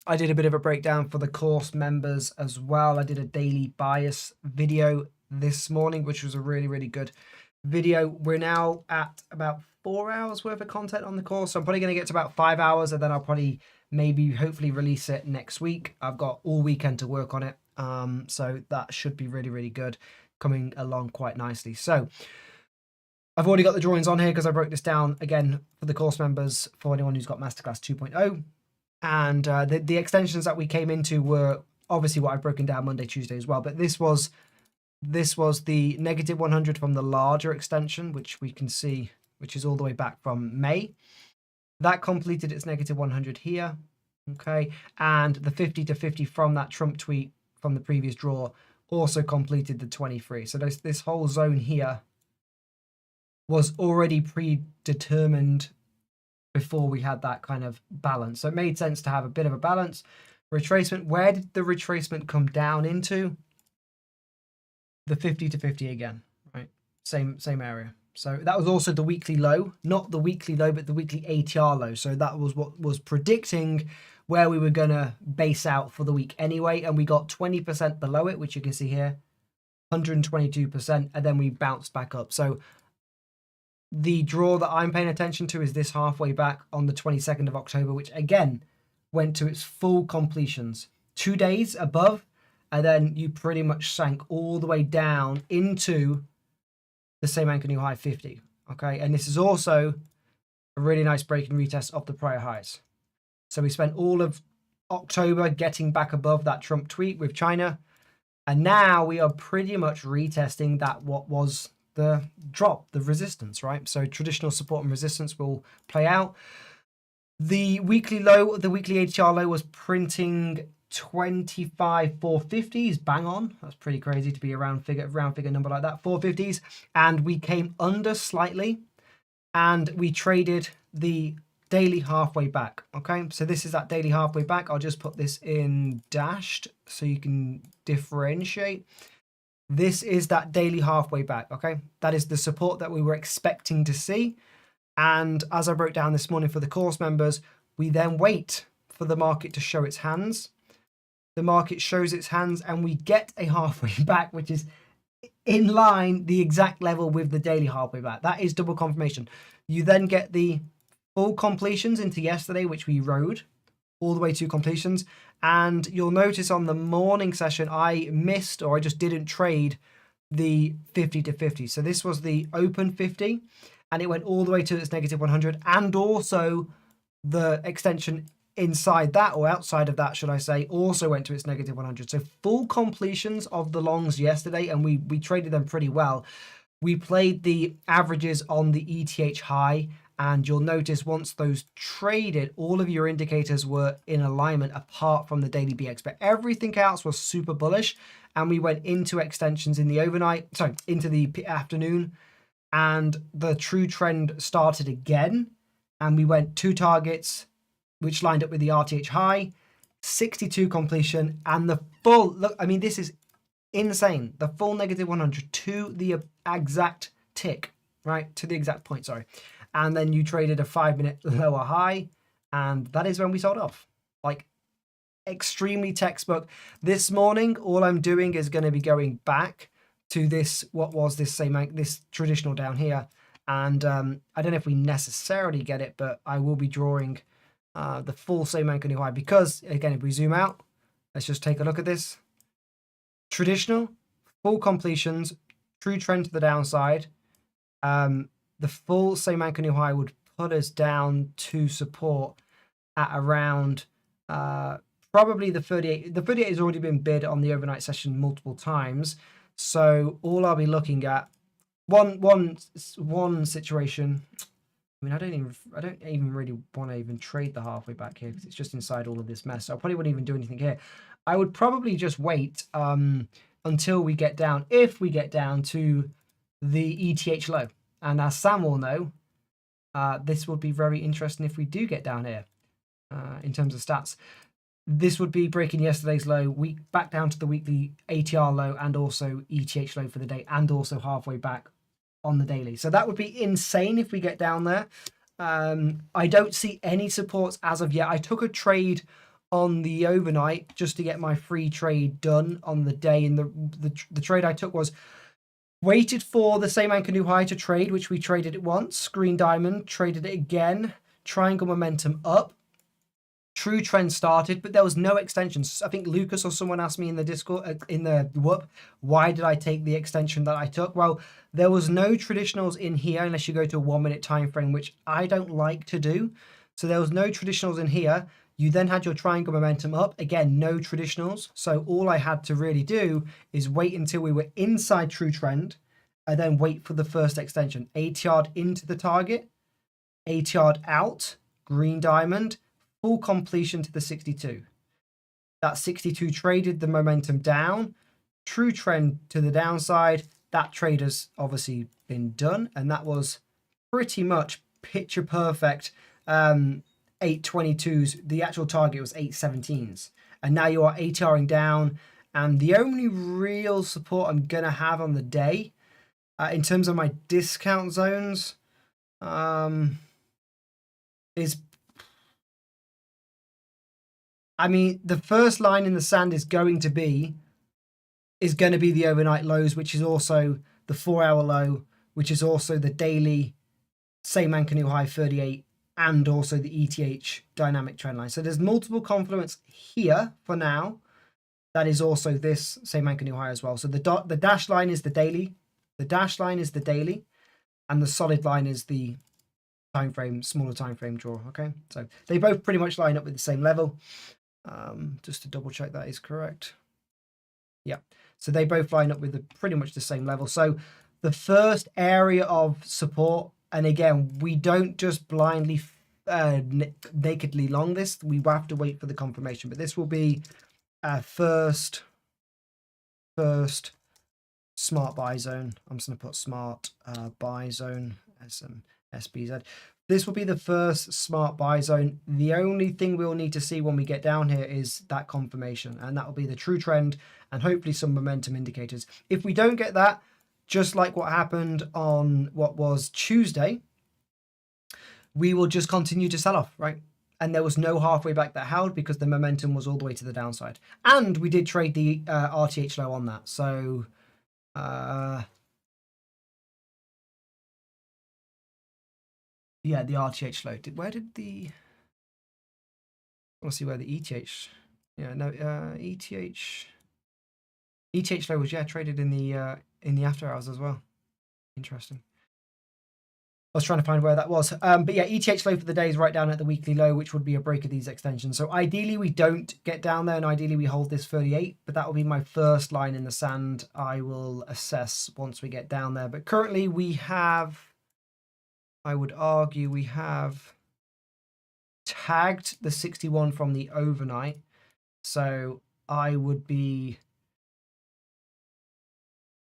I did a bit of a breakdown for the course members as well. I did a daily bias video this morning, which was a really, really good video. We're now at about 4 hours worth of content on the course. So I'm probably going to get to about 5 hours, and then I'll probably maybe hopefully release it next week. I've got all weekend to work on it. So that should be really, really good, coming along quite nicely. So I've already got the drawings on here because I broke this down again for the course members, for anyone who's got Masterclass 2.0. And the extensions that we came into were obviously what I've broken down Monday, Tuesday as well. But this was the negative 100 from the larger extension, which we can see, which is all the way back from May. That completed its negative 100 here. Okay. And the 50 to 50 from that Trump tweet from the previous draw also completed the 23. So this whole zone here was already predetermined before we had that kind of balance. So it made sense to have a bit of a balance. Retracement, where did the retracement come down into? The 50 to 50 again, right? Same area. So that was also the weekly low, not the weekly low, but the weekly ATR low. So that was what was predicting where we were going to base out for the week anyway. And we got 20% below it, which you can see here, 122%. And then we bounced back up. So the draw that I'm paying attention to is this halfway back on the 22nd of October, which again went to its full completions. 2 days above, and then you pretty much sank all the way down into the same anchor new high 50. Okay, and this is also a really nice break and retest of the prior highs. So we spent all of October getting back above that Trump tweet with China, and now we are pretty much retesting that what was the drop, the resistance, right? So traditional support and resistance will play out. The weekly low, the weekly ATR low was printing 25,450s, bang on. That's pretty crazy to be a round figure number like that, 450s. And we came under slightly, and we traded the daily halfway back. Okay, so this is that daily halfway back. I'll just put this in dashed so you can differentiate. This is that daily halfway back, okay? That is the support that we were expecting to see. And as I broke down this morning for the course members, we then wait for the market to show its hands. The market shows its hands and we get a halfway back, which is in line, the exact level with the daily halfway back. That is double confirmation. You then get the full completions into yesterday, which we rode all the way to completions. And you'll notice on the morning session, I missed, or I just didn't trade the 50 to 50. So this was the open 50, and it went all the way to its negative 100, and also the extension inside that, or outside of that, should I say, also went to its negative 100. So full completions of the longs yesterday, and we traded them pretty well. We played the averages on the ETH high, and you'll notice once those traded, all of your indicators were in alignment apart from the daily BX, but everything else was super bullish. And we went into extensions in the overnight, sorry, into the afternoon, and the true trend started again. And we went 2 targets, which lined up with the RTH high, 62 completion, and the full, look, I mean, this is insane. The full negative 100 to the exact tick, right? To the exact point, sorry. And then you traded a 5-minute lower high, and that is when we sold off. Like, extremely textbook. This morning, all I'm doing is going to be going back to this, what was this this traditional down here. And I don't know if we necessarily get it, but I will be drawing the full same anchor new high, because again, if we zoom out, let's just take a look at this. Traditional, full completions, true trend to the downside. The full same anchor new high would put us down to support at around probably the 38. The 38 has already been bid on the overnight session multiple times. So all I'll be looking at, one situation. I mean, I don't even really want to even trade the halfway back here, because it's just inside all of this mess. So I probably wouldn't even do anything here. I would probably just wait until we get down, if we get down to the ETH low. And as Sam will know, this would be very interesting if we do get down here in terms of stats. This would be breaking yesterday's low, back down to the weekly ATR low, and also ETH low for the day, and also halfway back on the daily. So that would be insane if we get down there. I don't see any supports as of yet. I took a trade on the overnight just to get my free trade done on the day. And the trade I took was waited for the same anchor new high to trade, which we traded it once. Green diamond, traded it again. Triangle momentum up. True trend started, but there was no extensions. I think Lucas or someone asked me in the Discord, in the whoop, why did I take the extension that I took? Well, there was no traditionals in here unless you go to a 1 minute time frame, which I don't like to do. So there was no traditionals in here. You then had your triangle momentum up. Again, no traditionals. So all I had to really do is wait until we were inside true trend and then wait for the first extension. ATR into the target, ATR out, green diamond, full completion to the 62. That 62 traded the momentum down, true trend to the downside. That trade has obviously been done, and that was pretty much picture perfect. 822s, the actual target was 817s, and now you are ATRing down. And the only real support I'm gonna have on the day, in terms of my discount zones, is, I mean, the first line in the sand is going to be the overnight lows, which is also the 4-hour low, which is also the daily same anchor new high 38, and also the ETH dynamic trend line. So there's multiple confluence here for now. That is also this same anchor new high as well. So the dash line is the daily. The dash line is the daily, and the solid line is the time frame, smaller time frame draw. Okay, so they both pretty much line up with the same level. Just to double check that is correct. Yeah, so they both line up with pretty much the same level. So the first area of support, and again, we don't just blindly nakedly long this. We have to wait for the confirmation, but this will be first smart buy zone. I'm just going to put smart buy zone SBZ. This will be the first smart buy zone. The only thing we'll need to see when we get down here is that confirmation, and that will be the true trend and hopefully some momentum indicators. If we don't get that, just like what happened on what was Tuesday, we will just continue to sell off, right? And there was no halfway back that held because the momentum was all the way to the downside. And we did trade the RTH low on that. So yeah, the RTH low. Where did the... I want to see where the ETH... Yeah, no, ETH low was, yeah, traded in the after hours as well. Interesting. I was trying to find where that was. But yeah, ETH low for the day is right down at the weekly low, which would be a break of these extensions. So ideally we don't get down there, and ideally we hold this 38, but that will be my first line in the sand. I will assess once we get down there. But currently we have, I would argue we have tagged the 61 from the overnight. So I would be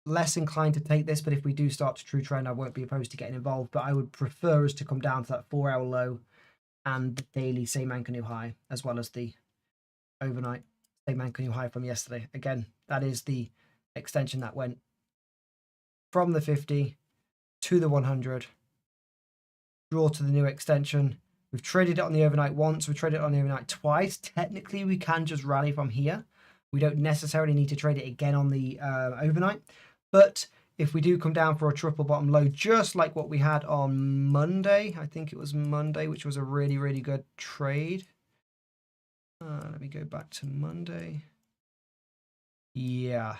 less inclined to take this, but if we do start to true trend, I won't be opposed to getting involved. But I would prefer us to come down to that 4-hour low and the daily same anchor new high, as well as the overnight same anchor new high from yesterday. Again, that is the extension that went from the 50 to the 100, draw to the new extension. We've traded it on the overnight once, we've traded it on the overnight twice. Technically, we can just rally from here. We don't necessarily need to trade it again on the overnight. But if we do come down for a triple bottom low, just like what we had on Monday, I think it was Monday, which was a really, really good trade. Let me go back to Monday. Yeah.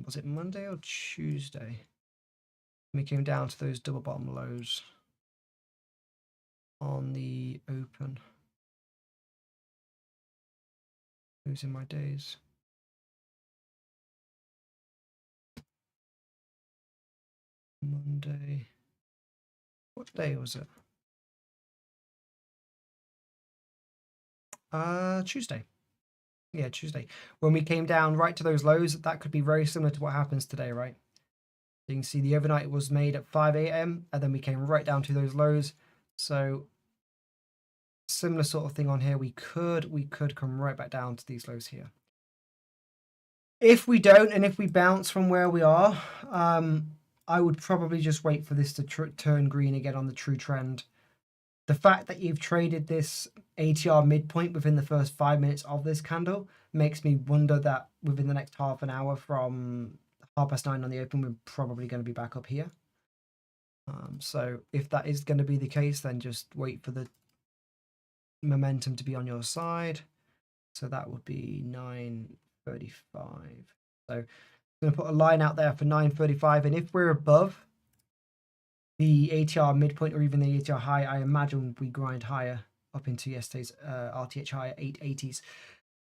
Was it Monday or Tuesday? We came down to those double bottom lows on the open. Losing my days. Monday. What day was it? Tuesday. Yeah, Tuesday. When we came down right to those lows, that could be very similar to what happens today, right? You can see the overnight was made at 5 a.m. and then we came right down to those lows. So similar sort of thing on here. We could come right back down to these lows here. If we don't, and if we bounce from where we are, I would probably just wait for this to turn green again on the true trend. The fact that you've traded this ATR midpoint within the first 5 minutes of this candle makes me wonder that within the next half an hour from 9:30 on the open, we're probably going to be back up here. So if that is going to be the case, then just wait for the momentum to be on your side. So that would be 9:35. So I'm going to put a line out there for 9:35, and if we're above the ATR midpoint or even the ATR high, I imagine we grind higher up into yesterday's RTH high at 880s.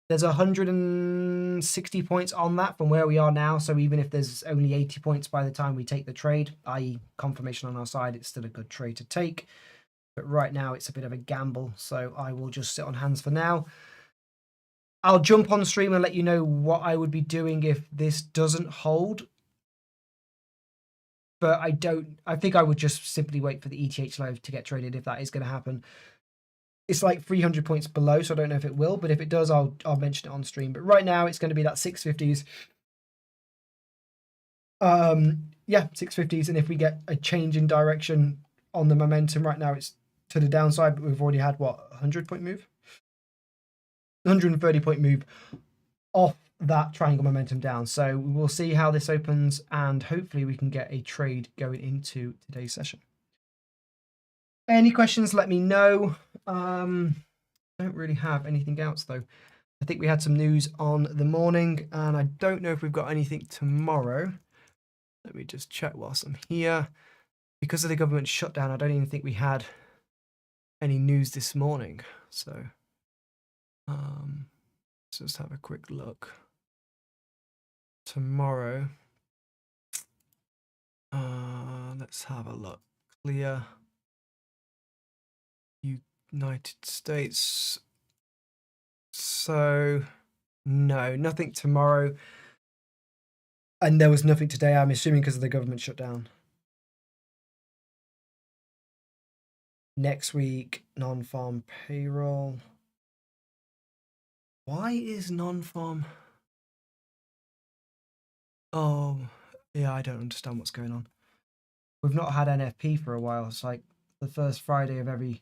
There's 160 points on that from where we are now. So even if there's only 80 points by the time we take the trade, i.e. confirmation on our side, it's still a good trade to take. But right now it's a bit of a gamble. So I will just sit on hands for now. I'll jump on stream and let you know what I would be doing if this doesn't hold. But I think I would just simply wait for the ETH low to get traded if that is going to happen. It's like 300 points below, so I don't know if it will, but if it does, I'll mention it on stream. But right now it's going to be that 650s. Yeah, 650s, and if we get a change in direction on the momentum, right now it's to the downside, but we've already had what, 100-point move? 130-point move off that triangle momentum down. So we'll see how this opens, and hopefully we can get a trade going into today's session. Any questions, let me know. Don't really have anything else though. I think we had some news on the morning, and I don't know if we've got anything tomorrow. Let me just check whilst I'm here. Because of the government shutdown, I don't even think we had any news this morning. So let's just have a quick look. Tomorrow, let's have a look. Clear. United States. So no, nothing tomorrow. And there was nothing today, I'm assuming, because of the government shutdown. Next week, non-farm payroll. Why is non-farm? Oh, yeah, I don't understand what's going on. We've not had NFP for a while. It's like the first Friday of every...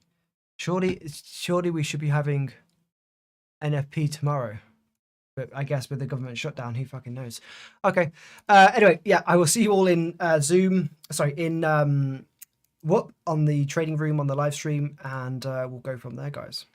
Surely we should be having NFP tomorrow. But I guess with the government shutdown, who fucking knows? Okay. Anyway, yeah, I will see you all in Zoom. Sorry, in on the trading room on the live stream, and we'll go from there, guys.